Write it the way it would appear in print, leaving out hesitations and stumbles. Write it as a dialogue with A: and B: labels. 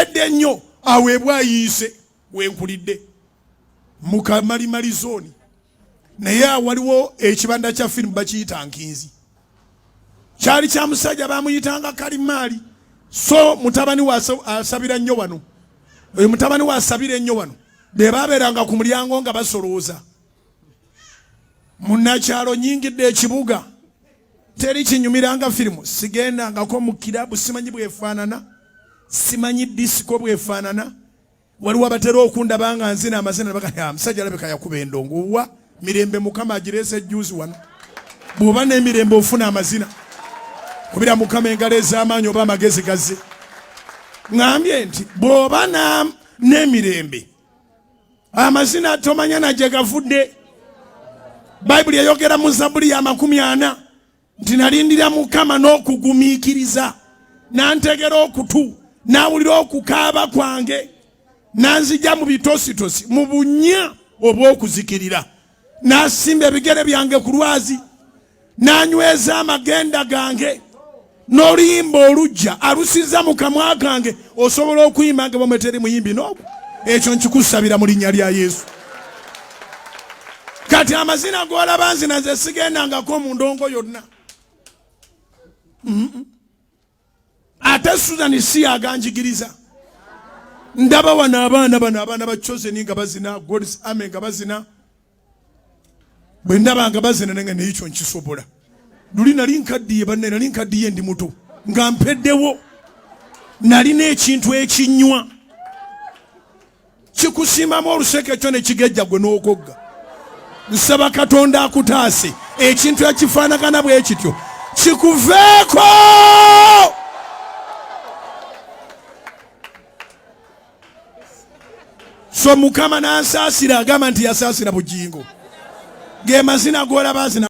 A: Edda ennyo aweebwa ayiise wenkulidde mu kamalimali zooni naye waliwo ekibanda kya firimu bakiyita Nkinzi kyali kya musajja bamuyitanga Kalimaali so mutabani wa asabira nnyo wano oyo mutabani wa asabira ennyo wano be babeeranga ku mulyango nga basolooza munnakyalo nyingidde ekibuga teri kinyumiranga firimu sigendangako mu kirabu simanyi bwefaanana simanyi disiko bwefaanana waliwo abatera okundaba nga nzina amazina bakaya musajja alabika yakuba endongo wa mirembe mukama agireese ejjuuzi wano bw'oba n'emirembe ofuna amazina kubira mukama engalo ez'amaanyi oba amagezi gazze ngambye nti bw'oba n'emirembe amazina tomanya na gye gavudde bayibuli eyogera mu Zabbuli ya 40 nti nalindira mukama n'okugumiikiriza nantegera okutu nawulira okukaaba kwange nanzija mu bitositosi mu bunnya obw'okuzikirira nasimba ebigere byange ku lwazi nanyweza amagenda gange n'oluyimba olujja alusiza mu kamwa gange osobola okuyimba nga bamweteri muyimbi n'obwo ekyo nkikusabira mu linnya lya Yesu. Kati amazina g'olaba nzina nze sigendangako mu ndongo yonna ate Suzani si aganjigiriza ndaba wano abaana bachozeni nga bazina God's Army nga bazina bwe ndaba nga bazina nange n'ekyo nkisobola luli nali nkaddiye banne nali nkaddiye ndi muto nga mpeddewo nalina ekintu ekinywa kikusimamu oluseke kyo ne kigejja gwe n'okogga nsaba Katonda akutaase ekintu ekifaanagana bwe kityo kikuveeko so mukama n'ansaasira agamba nti yasaasira bugingo ge mazina g'olaba zina